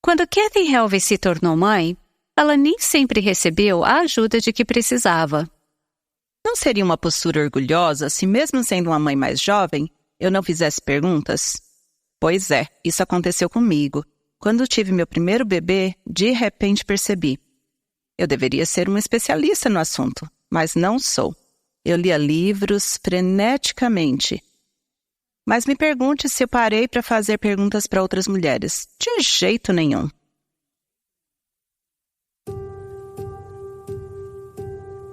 Quando Kathy Helvey se tornou mãe, ela nem sempre recebeu a ajuda de que precisava. Não seria uma postura orgulhosa se, mesmo sendo uma mãe mais jovem, eu não fizesse perguntas? Pois é, isso aconteceu comigo. Quando tive meu primeiro bebê, de repente percebi. Eu deveria ser uma especialista no assunto, mas não sou. Eu lia livros freneticamente. Mas me pergunte se eu parei para fazer perguntas para outras mulheres. De jeito nenhum.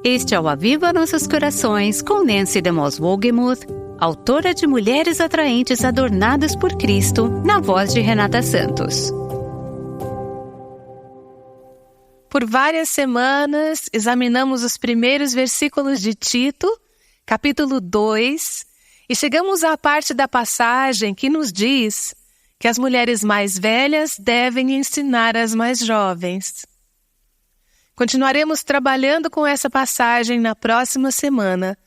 Este é o Aviva Nossos Corações com Nancy DeMoss Wogemuth, autora de Mulheres Atraentes Adornadas por Cristo, na voz de Renata Santos. Por várias semanas, examinamos os primeiros versículos de Tito, capítulo 2, e chegamos à parte da passagem que nos diz que as mulheres mais velhas devem ensinar as mais jovens. Continuaremos trabalhando com essa passagem na próxima semana,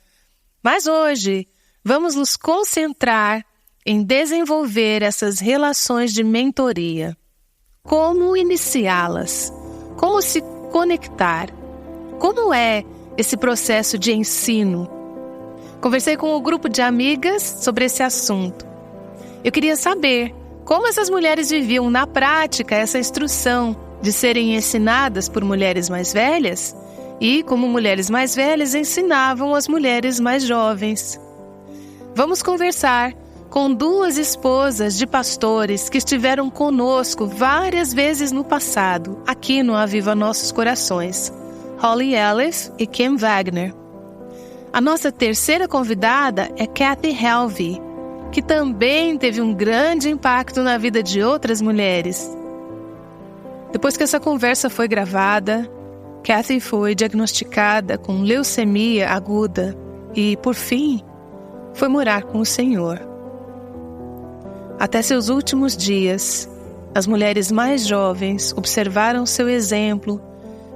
mas hoje vamos nos concentrar em desenvolver essas relações de mentoria. Como iniciá-las? Como se conectar? Como é esse processo de ensino? Conversei com um grupo de amigas sobre esse assunto. Eu queria saber como essas mulheres viviam na prática essa instrução de serem ensinadas por mulheres mais velhas e como mulheres mais velhas ensinavam as mulheres mais jovens. Vamos conversar com duas esposas de pastores que estiveram conosco várias vezes no passado, aqui no Aviva Nossos Corações, Holly Ellis e Kim Wagner. A nossa terceira convidada é Kathy Helvey, que também teve um grande impacto na vida de outras mulheres. Depois que essa conversa foi gravada, Kathy foi diagnosticada com leucemia aguda e, por fim, foi morar com o Senhor. Até seus últimos dias, as mulheres mais jovens observaram seu exemplo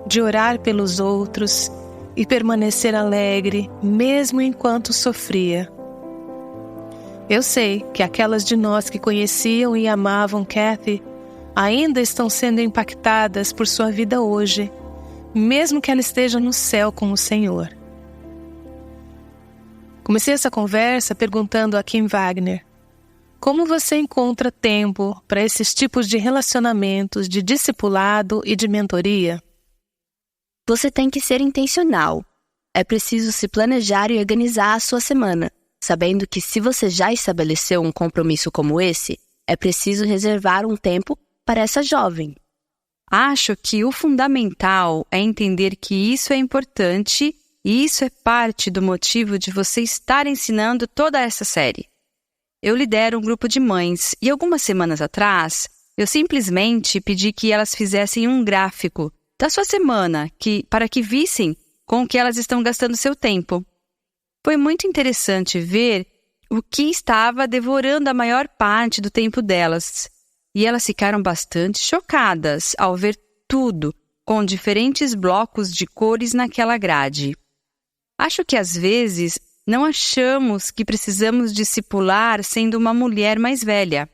de orar pelos outros e permanecer alegre mesmo enquanto sofria. Eu sei que aquelas de nós que conheciam e amavam Kathy ainda estão sendo impactadas por sua vida hoje, mesmo que ela esteja no céu com o Senhor. Comecei essa conversa perguntando a Kim Wagner: como você encontra tempo para esses tipos de relacionamentos de discipulado e de mentoria? Você tem que ser intencional. É preciso se planejar e organizar a sua semana, sabendo que se você já estabeleceu um compromisso como esse, é preciso reservar um tempo para essa jovem. Acho que o fundamental é entender que isso é importante e isso é parte do motivo de você estar ensinando toda essa série. Eu lidero um grupo de mães e algumas semanas atrás, eu simplesmente pedi que elas fizessem um gráfico da sua semana para que vissem com o que elas estão gastando seu tempo. Foi muito interessante ver o que estava devorando a maior parte do tempo delas. E elas ficaram bastante chocadas ao ver tudo com diferentes blocos de cores naquela grade. Acho que às vezes não achamos que precisamos discipular sendo uma mulher mais velha,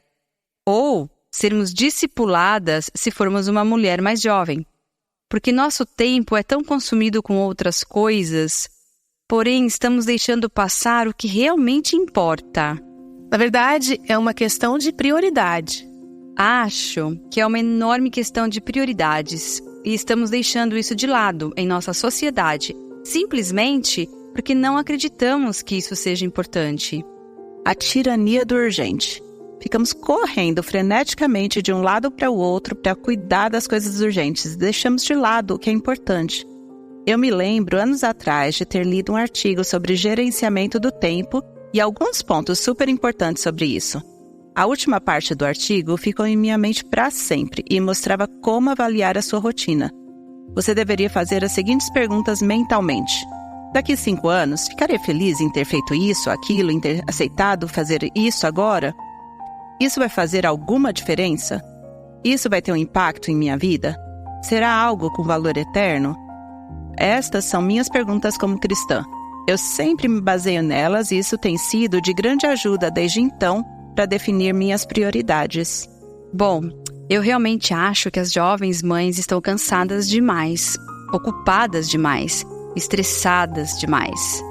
ou sermos discipuladas se formos uma mulher mais jovem, porque nosso tempo é tão consumido com outras coisas, porém estamos deixando passar o que realmente importa. Na verdade, é uma questão de prioridade. Acho que é uma enorme questão de prioridades e estamos deixando isso de lado em nossa sociedade, simplesmente porque não acreditamos que isso seja importante. A tirania do urgente. Ficamos correndo freneticamente de um lado para o outro para cuidar das coisas urgentes e deixamos de lado o que é importante. Eu me lembro, anos atrás, de ter lido um artigo sobre gerenciamento do tempo e alguns pontos super importantes sobre isso. A última parte do artigo ficou em minha mente para sempre e mostrava como avaliar a sua rotina. Você deveria fazer as seguintes perguntas mentalmente. Daqui 5 anos, ficaria feliz em ter feito isso, aquilo, em ter aceitado fazer isso agora? Isso vai fazer alguma diferença? Isso vai ter um impacto em minha vida? Será algo com valor eterno? Estas são minhas perguntas como cristã. Eu sempre me baseio nelas e isso tem sido de grande ajuda desde então para definir minhas prioridades. Bom, Eu realmente acho que as jovens mães estão cansadas demais, ocupadas demais, estressadas demais.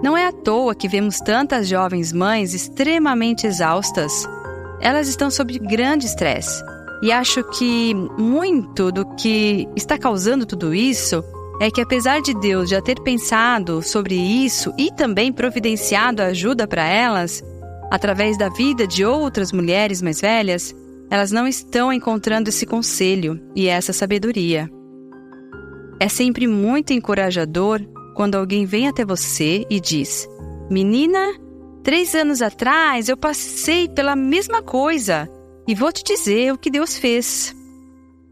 Não é à toa que vemos tantas jovens mães extremamente exaustas. Elas estão sob grande estresse. E acho que muito do que está causando tudo isso é que, apesar de Deus já ter pensado sobre isso e também providenciado ajuda para elas, através da vida de outras mulheres mais velhas, elas não estão encontrando esse conselho e essa sabedoria. É sempre muito encorajador quando alguém vem até você e diz: menina, 3 anos atrás eu passei pela mesma coisa e vou te dizer o que Deus fez.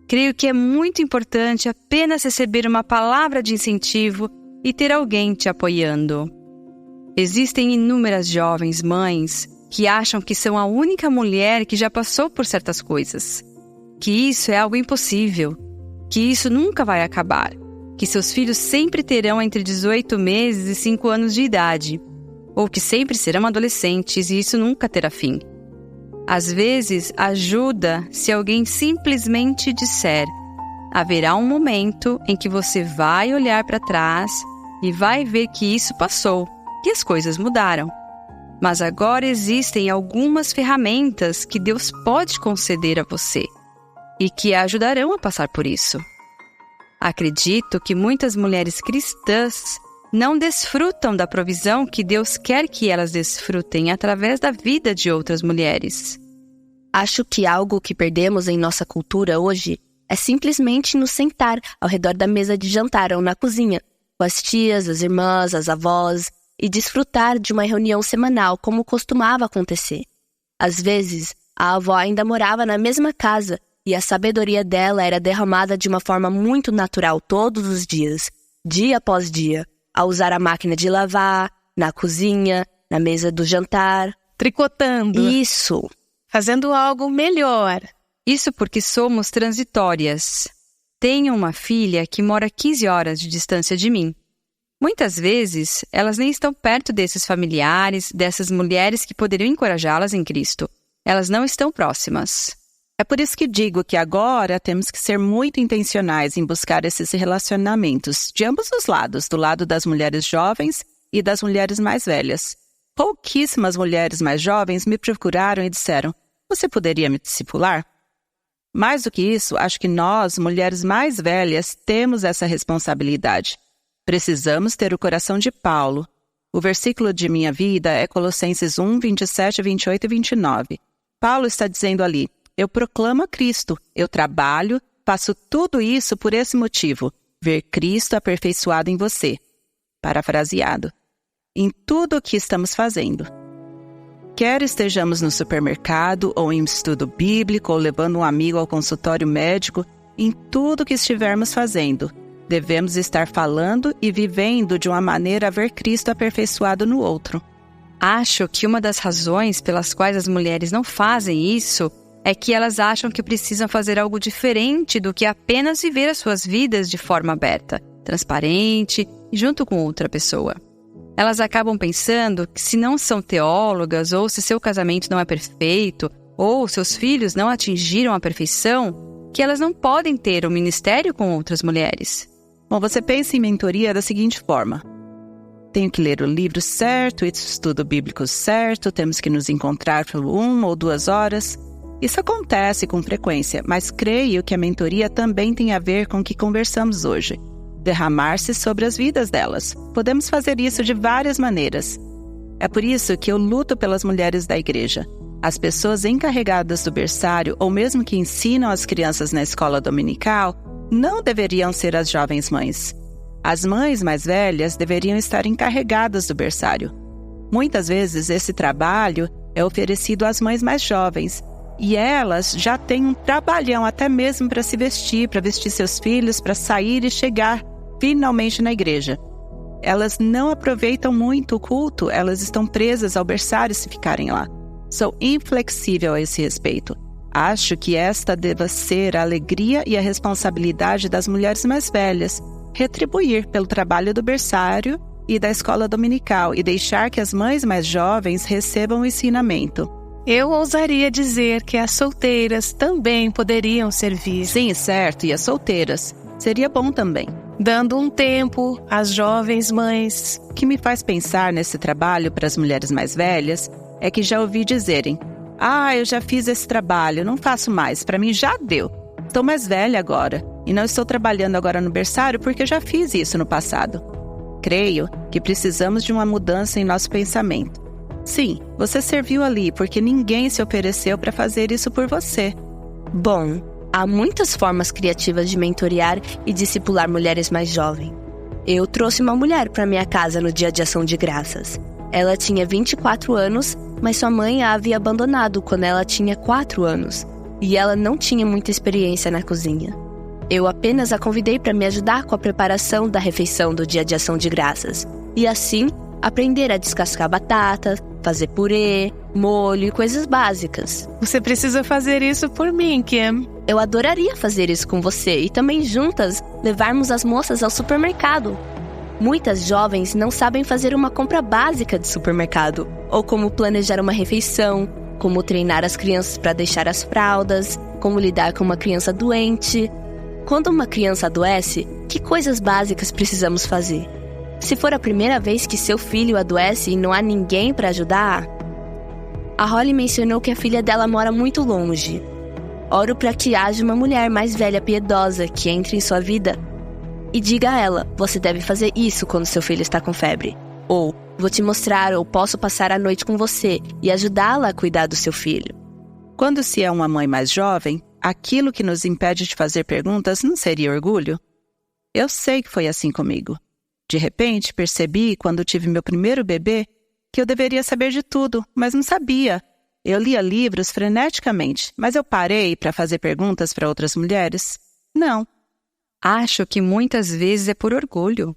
Creio que é muito importante apenas receber uma palavra de incentivo e ter alguém te apoiando. Existem inúmeras jovens mães que acham que são a única mulher que já passou por certas coisas, que isso é algo impossível, que isso nunca vai acabar, que seus filhos sempre terão entre 18 meses e 5 anos de idade, ou que sempre serão adolescentes e isso nunca terá fim. Às vezes, ajuda se alguém simplesmente disser: haverá um momento em que você vai olhar para trás e vai ver que isso passou, que as coisas mudaram. Mas agora existem algumas ferramentas que Deus pode conceder a você e que a ajudarão a passar por isso. Acredito que muitas mulheres cristãs não desfrutam da provisão que Deus quer que elas desfrutem através da vida de outras mulheres. Acho que algo que perdemos em nossa cultura hoje é simplesmente nos sentar ao redor da mesa de jantar ou na cozinha, com as tias, as irmãs, as avós, e desfrutar de uma reunião semanal como costumava acontecer. Às vezes, a avó ainda morava na mesma casa e a sabedoria dela era derramada de uma forma muito natural todos os dias, dia após dia, ao usar a máquina de lavar, na cozinha, na mesa do jantar. Tricotando. Isso. Fazendo algo melhor. Isso porque somos transitórias. Tenho uma filha que mora 15 horas de distância de mim. Muitas vezes, elas nem estão perto desses familiares, dessas mulheres que poderiam encorajá-las em Cristo. Elas não estão próximas. É por isso que digo que agora temos que ser muito intencionais em buscar esses relacionamentos, de ambos os lados, do lado das mulheres jovens e das mulheres mais velhas. Pouquíssimas mulheres mais jovens me procuraram e disseram: você poderia me discipular? Mais do que isso, acho que nós, mulheres mais velhas, temos essa responsabilidade. Precisamos ter o coração de Paulo. O versículo de minha vida é Colossenses 1, 27, 28 e 29. Paulo está dizendo ali: eu proclamo a Cristo, eu trabalho, faço tudo isso por esse motivo, ver Cristo aperfeiçoado em você. Parafraseado. Em tudo o que estamos fazendo. Quer estejamos no supermercado, ou em estudo bíblico, ou levando um amigo ao consultório médico, em tudo o que estivermos fazendo, devemos estar falando e vivendo de uma maneira a ver Cristo aperfeiçoado no outro. Acho que uma das razões pelas quais as mulheres não fazem isso é que elas acham que precisam fazer algo diferente do que apenas viver as suas vidas de forma aberta, transparente e junto com outra pessoa. Elas acabam pensando que se não são teólogas, ou se seu casamento não é perfeito, ou seus filhos não atingiram a perfeição, que elas não podem ter um ministério com outras mulheres. Bom, você pensa em mentoria da seguinte forma: tenho que ler o livro certo, estudo bíblico certo, temos que nos encontrar por 1 ou 2 horas. Isso acontece com frequência, mas creio que a mentoria também tem a ver com o que conversamos hoje. Derramar-se sobre as vidas delas. Podemos fazer isso de várias maneiras. É por isso que eu luto pelas mulheres da igreja. As pessoas encarregadas do berçário, ou mesmo que ensinam as crianças na escola dominical, não deveriam ser as jovens mães. As mães mais velhas deveriam estar encarregadas do berçário. Muitas vezes esse trabalho é oferecido às mães mais jovens, e elas já têm um trabalhão até mesmo para se vestir, para vestir seus filhos, para sair e chegar finalmente na igreja. Elas não aproveitam muito o culto, elas estão presas ao berçário se ficarem lá. Sou inflexível a esse respeito. Acho que esta deva ser a alegria e a responsabilidade das mulheres mais velhas, retribuir pelo trabalho do berçário e da escola dominical e deixar que as mães mais jovens recebam o ensinamento. Eu ousaria dizer que as solteiras também poderiam servir. Sim, certo, e as solteiras. Seria bom também. Dando um tempo às jovens mães. O que me faz pensar nesse trabalho para as mulheres mais velhas é que já ouvi dizerem: eu já fiz esse trabalho, não faço mais, para mim já deu. Estou mais velha agora e não estou trabalhando agora no berçário porque eu já fiz isso no passado. Creio que precisamos de uma mudança em nosso pensamento. Sim, você serviu ali porque ninguém se ofereceu para fazer isso por você. Bom, há muitas formas criativas de mentorear e discipular mulheres mais jovens. Eu trouxe uma mulher para minha casa no Dia de Ação de Graças. Ela tinha 24 anos, mas sua mãe a havia abandonado quando ela tinha 4 anos. E ela não tinha muita experiência na cozinha. Eu apenas a convidei para me ajudar com a preparação da refeição do Dia de Ação de Graças. E assim, aprender a descascar batata, fazer purê, molho e coisas básicas. Você precisa fazer isso por mim, Kim. Eu adoraria fazer isso com você e também juntas levarmos as moças ao supermercado. Muitas jovens não sabem fazer uma compra básica de supermercado, ou como planejar uma refeição, como treinar as crianças para deixar as fraldas, como lidar com uma criança doente. Quando uma criança adoece, que coisas básicas precisamos fazer? Se for a primeira vez que seu filho adoece e não há ninguém para ajudar... A Holly mencionou que a filha dela mora muito longe. Oro para que haja uma mulher mais velha piedosa que entre em sua vida e diga a ela: você deve fazer isso quando seu filho está com febre. Ou, vou te mostrar ou posso passar a noite com você e ajudá-la a cuidar do seu filho. Quando se é uma mãe mais jovem, aquilo que nos impede de fazer perguntas não seria orgulho? Eu sei que foi assim comigo. De repente, percebi, quando tive meu primeiro bebê, que eu deveria saber de tudo, mas não sabia. Eu lia livros freneticamente, mas eu parei para fazer perguntas para outras mulheres? Não. Acho que muitas vezes é por orgulho.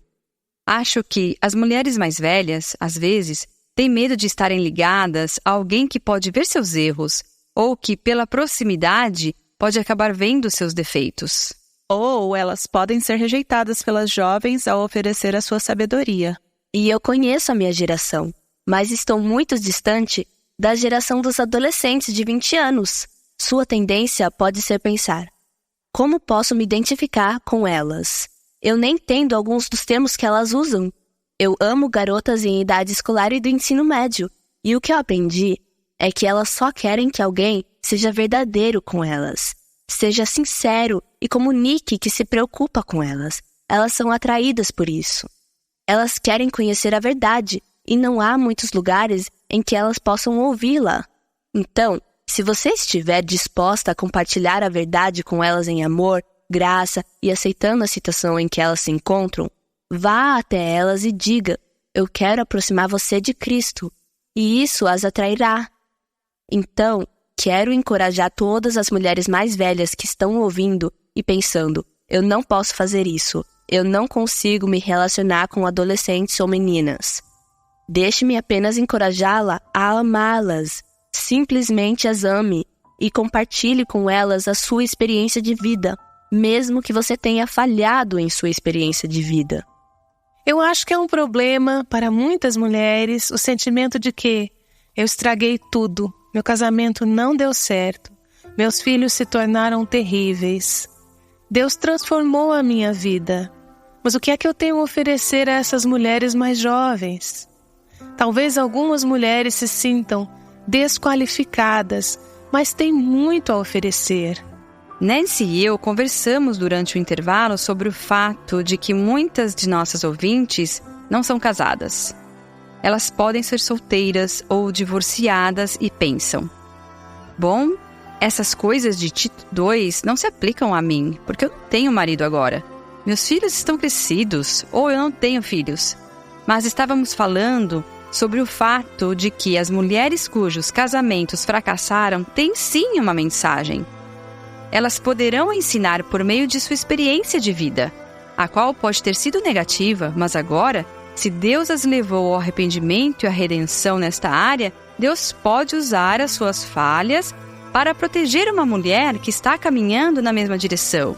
Acho que as mulheres mais velhas, às vezes, têm medo de estarem ligadas a alguém que pode ver seus erros, ou que, pela proximidade, pode acabar vendo seus defeitos. Ou elas podem ser rejeitadas pelas jovens ao oferecer a sua sabedoria. E eu conheço a minha geração, mas estou muito distante da geração dos adolescentes de 20 anos. Sua tendência pode ser pensar: como posso me identificar com elas? Eu nem entendo alguns dos termos que elas usam. Eu amo garotas em idade escolar e do ensino médio, e o que eu aprendi é que elas só querem que alguém seja verdadeiro com elas, seja sincero e comunique que se preocupa com elas. Elas são atraídas por isso. Elas querem conhecer a verdade e não há muitos lugares em que elas possam ouvi-la. Então, se você estiver disposta a compartilhar a verdade com elas em amor, graça e aceitando a situação em que elas se encontram, vá até elas e diga: eu quero aproximar você de Cristo, e isso as atrairá. Então, quero encorajar todas as mulheres mais velhas que estão ouvindo e pensando: eu não posso fazer isso, eu não consigo me relacionar com adolescentes ou meninas. Deixe-me apenas encorajá-la a amá-las. Simplesmente as ame e compartilhe com elas a sua experiência de vida, mesmo que você tenha falhado em sua experiência de vida. Eu acho que é um problema para muitas mulheres o sentimento de que eu estraguei tudo, meu casamento não deu certo, meus filhos se tornaram terríveis. Deus transformou a minha vida, mas o que é que eu tenho a oferecer a essas mulheres mais jovens? Talvez algumas mulheres se sintam desqualificadas, mas têm muito a oferecer. Nancy e eu conversamos durante o intervalo sobre o fato de que muitas de nossas ouvintes não são casadas. Elas podem ser solteiras ou divorciadas e pensam: bom, essas coisas de Tito 2 não se aplicam a mim, porque eu não tenho marido agora. Meus filhos estão crescidos, ou eu não tenho filhos. Mas estávamos falando sobre o fato de que as mulheres cujos casamentos fracassaram têm sim uma mensagem. Elas poderão ensinar por meio de sua experiência de vida, a qual pode ter sido negativa, mas agora, se Deus as levou ao arrependimento e à redenção nesta área, Deus pode usar as suas falhas para proteger uma mulher que está caminhando na mesma direção.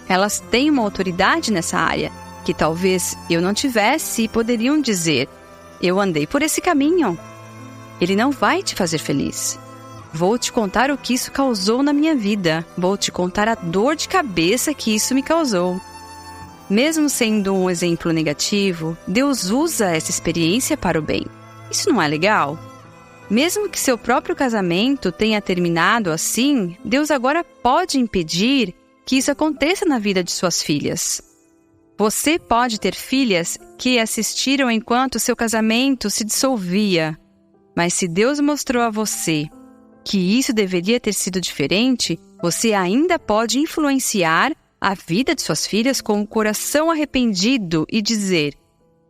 Elas têm uma autoridade nessa área, que talvez eu não tivesse e poderiam dizer: eu andei por esse caminho. ele não vai te fazer feliz. Vou te contar o que isso causou na minha vida. Vou te contar a dor de cabeça que isso me causou. Mesmo sendo um exemplo negativo, Deus usa essa experiência para o bem. Isso não é legal? Mesmo que seu próprio casamento tenha terminado assim, Deus agora pode impedir que isso aconteça na vida de suas filhas. Você pode ter filhas que assistiram enquanto seu casamento se dissolvia. Mas se Deus mostrou a você que isso deveria ter sido diferente, você ainda pode influenciar a vida de suas filhas com o coração arrependido e dizer: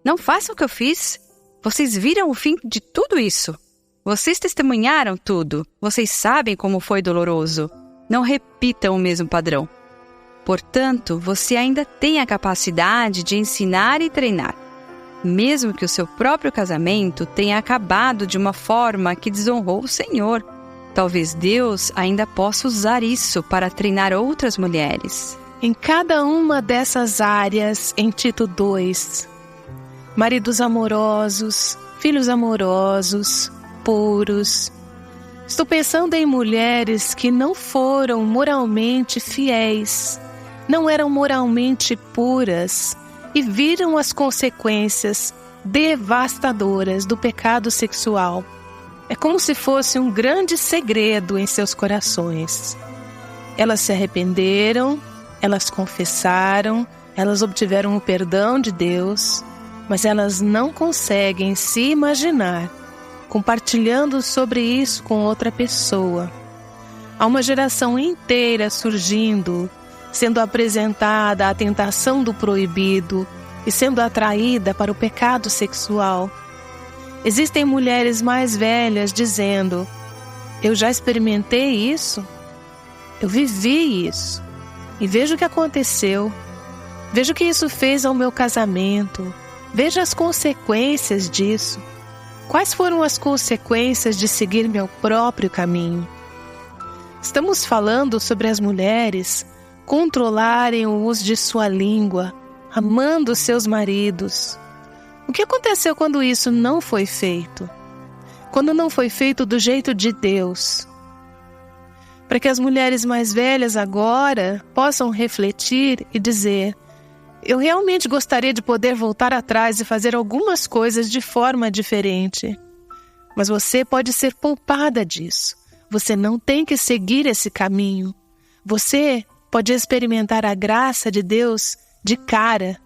não façam o que eu fiz. Vocês viram o fim de tudo isso. Vocês testemunharam tudo. Vocês sabem como foi doloroso. Não repitam o mesmo padrão. Portanto, você ainda tem a capacidade de ensinar e treinar. Mesmo que o seu próprio casamento tenha acabado de uma forma que desonrou o Senhor, talvez Deus ainda possa usar isso para treinar outras mulheres. Em cada uma dessas áreas, em Tito 2, maridos amorosos, filhos amorosos, puros. Estou pensando em mulheres que não foram moralmente fiéis, não eram moralmente puras e viram as consequências devastadoras do pecado sexual. É como se fosse um grande segredo em seus corações. Elas se arrependeram, elas confessaram, elas obtiveram o perdão de Deus, mas elas não conseguem se imaginar compartilhando sobre isso com outra pessoa. Há uma geração inteira surgindo, sendo apresentada à tentação do proibido e sendo atraída para o pecado sexual. Existem mulheres mais velhas dizendo: eu já experimentei isso, eu vivi isso, e vejo o que aconteceu, vejo o que isso fez ao meu casamento, vejo as consequências disso. Quais foram as consequências de seguir meu próprio caminho? Estamos falando sobre as mulheres controlarem o uso de sua língua, amando seus maridos. O que aconteceu quando isso não foi feito? Quando não foi feito do jeito de Deus? Para que as mulheres mais velhas agora possam refletir e dizer: eu realmente gostaria de poder voltar atrás e fazer algumas coisas de forma diferente. Mas você pode ser poupada disso. Você não tem que seguir esse caminho. Você pode experimentar a graça de Deus de cara.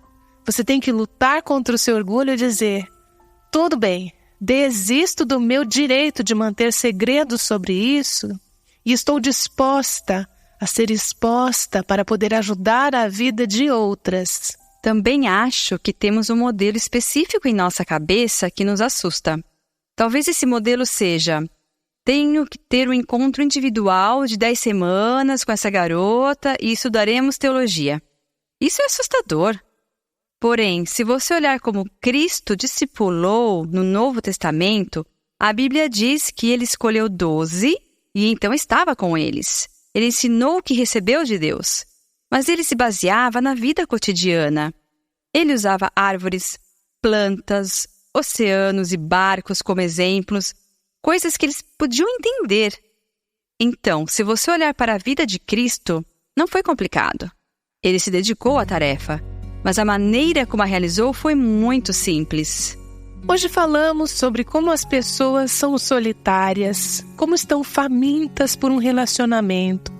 Você tem que lutar contra o seu orgulho e dizer: tudo bem, desisto do meu direito de manter segredos sobre isso e estou disposta a ser exposta para poder ajudar a vida de outras. Também acho que temos um modelo específico em nossa cabeça que nos assusta. Talvez esse modelo seja: tenho que ter um encontro individual de 10 semanas com essa garota e estudaremos teologia. Isso é assustador. Porém, se você olhar como Cristo discipulou no Novo Testamento, a Bíblia diz que ele escolheu 12 e então estava com eles. Ele ensinou o que recebeu de Deus, mas ele se baseava na vida cotidiana. Ele usava árvores, plantas, oceanos e barcos como exemplos, coisas que eles podiam entender. Então, se você olhar para a vida de Cristo, não foi complicado. Ele se dedicou à tarefa, mas a maneira como a realizou foi muito simples. Hoje falamos sobre como as pessoas são solitárias, como estão famintas por um relacionamento.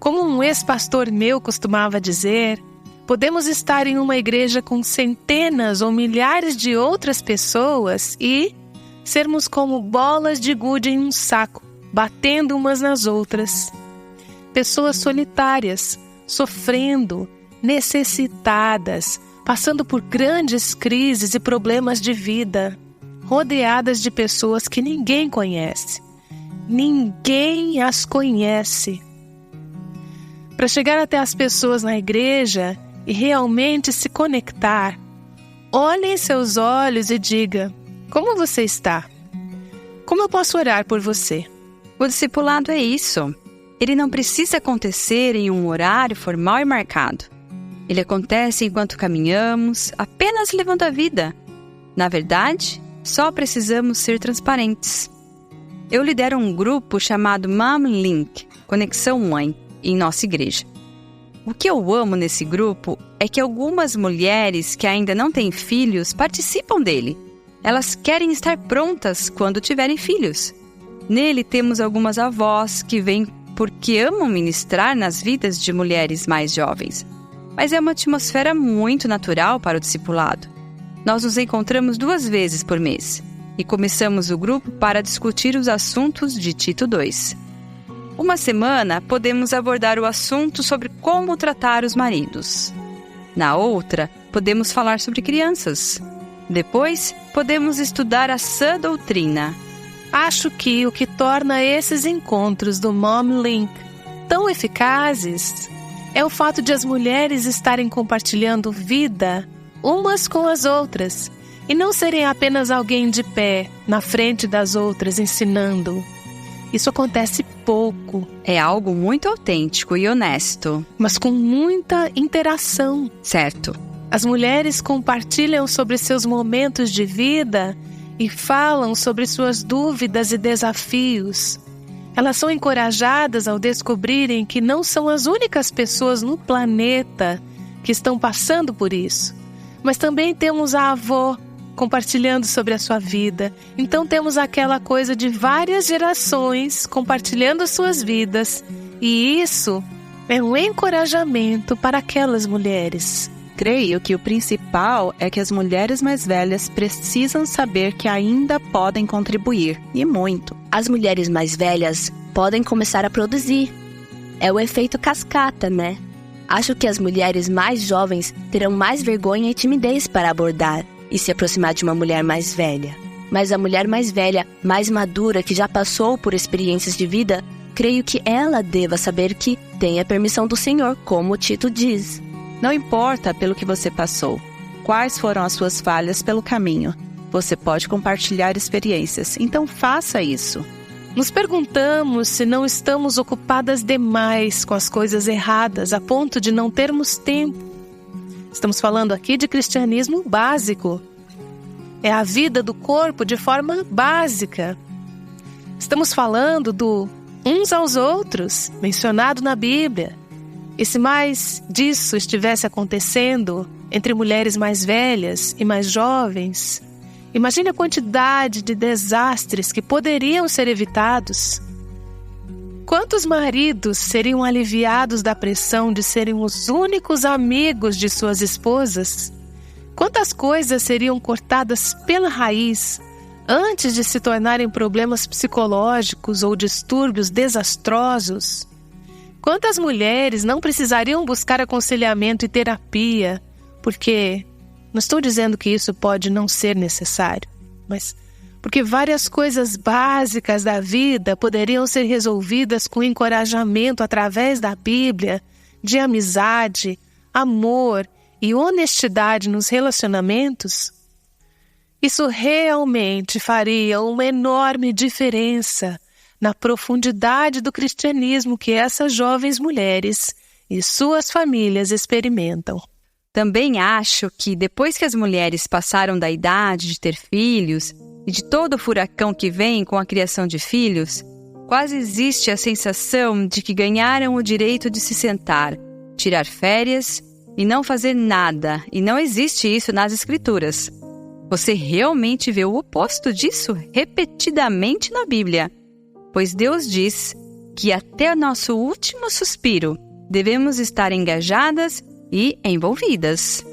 Como um ex-pastor meu costumava dizer, podemos estar em uma igreja com centenas ou milhares de outras pessoas e sermos como bolas de gude em um saco, batendo umas nas outras. Pessoas solitárias, sofrendo, necessitadas, passando por grandes crises e problemas de vida, rodeadas de pessoas que ninguém conhece. Ninguém as conhece. Para chegar até as pessoas na igreja e realmente se conectar, olhe em seus olhos e diga: como você está? Como eu posso orar por você? O discipulado é isso. Ele não precisa acontecer em um horário formal e marcado. Ele acontece enquanto caminhamos, apenas levando a vida. Na verdade, Só precisamos ser transparentes. Eu lidero um grupo chamado Mom Link, Conexão Mãe, em nossa igreja. O que eu amo nesse grupo é que algumas mulheres que ainda não têm filhos participam dele. Elas querem estar prontas quando tiverem filhos. Nele temos algumas avós que vêm porque amam ministrar nas vidas de mulheres mais jovens. Mas é uma atmosfera muito natural para o discipulado. Nós nos encontramos 2 vezes por mês e começamos o grupo para discutir os assuntos de Tito 2. Uma semana, podemos abordar o assunto sobre como tratar os maridos. Na outra, podemos falar sobre crianças. Depois, podemos estudar a sã doutrina. Acho que o que torna esses encontros do Mom Link tão eficazes é o fato de as mulheres estarem compartilhando vida umas com as outras e não serem apenas alguém de pé na frente das outras ensinando. Isso acontece pouco. É algo muito autêntico e honesto. Mas com muita interação. Certo. As mulheres compartilham sobre seus momentos de vida e falam sobre suas dúvidas e desafios. Elas são encorajadas ao descobrirem que não são as únicas pessoas no planeta que estão passando por isso. Mas também temos a avó compartilhando sobre a sua vida. Então temos aquela coisa de várias gerações compartilhando suas vidas. E isso é um encorajamento para aquelas mulheres. Creio que o principal é que as mulheres mais velhas precisam saber que ainda podem contribuir, e muito. As mulheres mais velhas podem começar a produzir. É o efeito cascata, né? Acho que as mulheres mais jovens terão mais vergonha e timidez para abordar e se aproximar de uma mulher mais velha. Mas a mulher mais velha, mais madura, que já passou por experiências de vida, creio que ela deva saber que tem a permissão do Senhor, como o Tito diz. Não importa pelo que você passou, quais foram as suas falhas pelo caminho. Você pode compartilhar experiências, então faça isso. Nos perguntamos se não estamos ocupadas demais com as coisas erradas a ponto de não termos tempo. Estamos falando aqui de cristianismo básico. É a vida do corpo de forma básica. Estamos falando do uns aos outros, mencionado na Bíblia. E se mais disso estivesse acontecendo entre mulheres mais velhas e mais jovens, imagine a quantidade de desastres que poderiam ser evitados. Quantos maridos seriam aliviados da pressão de serem os únicos amigos de suas esposas? Quantas coisas seriam cortadas pela raiz antes de se tornarem problemas psicológicos ou distúrbios desastrosos? Quantas mulheres não precisariam buscar aconselhamento e terapia? Porque, não estou dizendo que isso pode não ser necessário, mas porque várias coisas básicas da vida poderiam ser resolvidas com encorajamento através da Bíblia, de amizade, amor e honestidade nos relacionamentos? Isso realmente faria uma enorme diferença na profundidade do cristianismo que essas jovens mulheres e suas famílias experimentam. Também acho que depois que as mulheres passaram da idade de ter filhos e de todo o furacão que vem com a criação de filhos, quase existe a sensação de que ganharam o direito de se sentar, tirar férias e não fazer nada, e não existe isso nas Escrituras. Você realmente vê o oposto disso repetidamente na Bíblia. Pois Deus diz que até o nosso último suspiro devemos estar engajadas e envolvidas.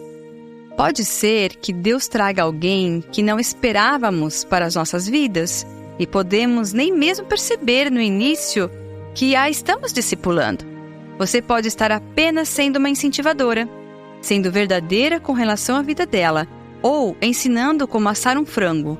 Pode ser que Deus traga alguém que não esperávamos para as nossas vidas e podemos nem mesmo perceber no início que a estamos discipulando. Você pode estar apenas sendo uma incentivadora, sendo verdadeira com relação à vida dela, ou ensinando como assar um frango.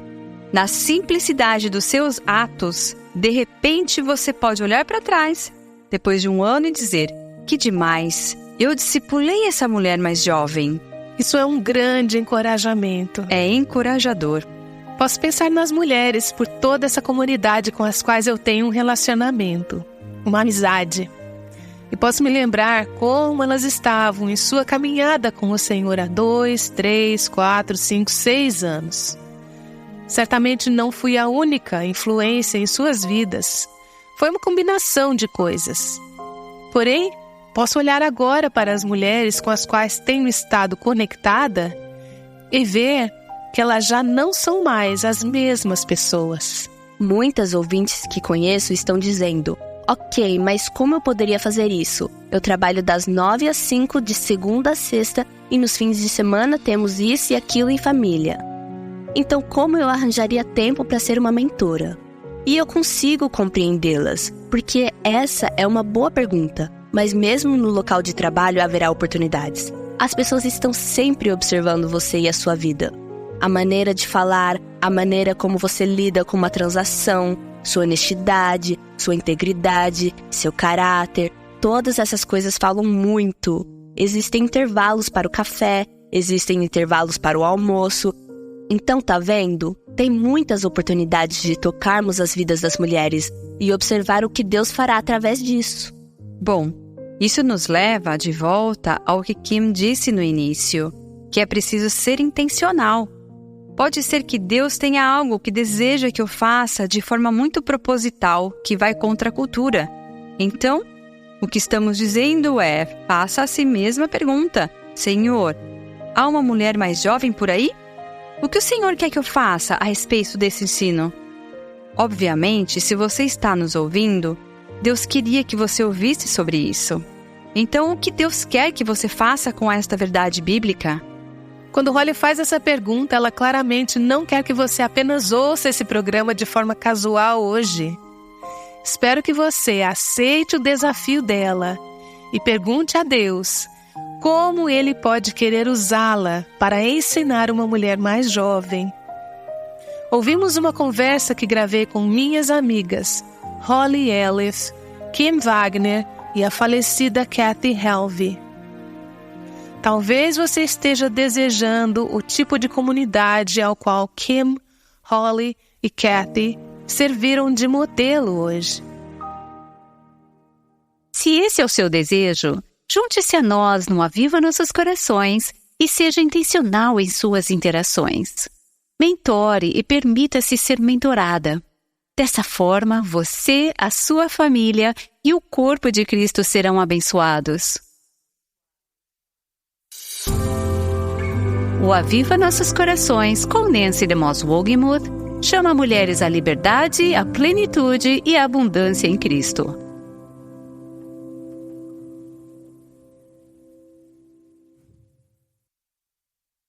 Na simplicidade dos seus atos, de repente você pode olhar para trás, depois de um ano, e dizer: que demais, eu discipulei essa mulher mais jovem. Isso é um grande encorajamento. É encorajador. Posso pensar nas mulheres por toda essa comunidade com as quais eu tenho um relacionamento, uma amizade. E posso me lembrar como elas estavam em sua caminhada com o Senhor há 2, 3, 4, 5, 6 anos. Certamente não fui a única influência em suas vidas. Foi uma combinação de coisas. Porém, posso olhar agora para as mulheres com as quais tenho estado conectada e ver que elas já não são mais as mesmas pessoas. Muitas ouvintes que conheço estão dizendo: ok, mas como eu poderia fazer isso? Eu trabalho das 9 às 5 de segunda a sexta e nos fins de semana temos isso e aquilo em família. Então como eu arranjaria tempo para ser uma mentora? E eu consigo compreendê-las, porque essa é uma boa pergunta, mas mesmo no local de trabalho haverá oportunidades. As pessoas estão sempre observando você e a sua vida. A maneira de falar, a maneira como você lida com uma transação, sua honestidade, sua integridade, seu caráter, todas essas coisas falam muito. Existem intervalos para o café, existem intervalos para o almoço. Então, tá vendo? Tem muitas oportunidades de tocarmos as vidas das mulheres e observar o que Deus fará através disso. Bom, isso nos leva de volta ao que Kim disse no início, que é preciso ser intencional. Pode ser que Deus tenha algo que deseja que eu faça de forma muito proposital, que vai contra a cultura. Então, o que estamos dizendo é, faça a si mesma a pergunta: Senhor, há uma mulher mais jovem por aí? O que o Senhor quer que eu faça a respeito desse ensino? Obviamente, se você está nos ouvindo, Deus queria que você ouvisse sobre isso. Então, o que Deus quer que você faça com esta verdade bíblica? Quando Holly faz essa pergunta, ela claramente não quer que você apenas ouça esse programa de forma casual hoje. Espero que você aceite o desafio dela e pergunte a Deus como Ele pode querer usá-la para ensinar uma mulher mais jovem. Ouvimos uma conversa que gravei com minhas amigas Holly Ellis, Kim Wagner e a falecida Kathy Helvey. Talvez você esteja desejando o tipo de comunidade ao qual Kim, Holly e Kathy serviram de modelo hoje. Se esse é o seu desejo, junte-se a nós no Aviva Nossos Corações e seja intencional em suas interações. Mentore e permita-se ser mentorada. Dessa forma, você, a sua família e o corpo de Cristo serão abençoados. O Aviva Nossos Corações, com Nancy DeMoss Wogemuth, chama mulheres à liberdade, à plenitude e à abundância em Cristo.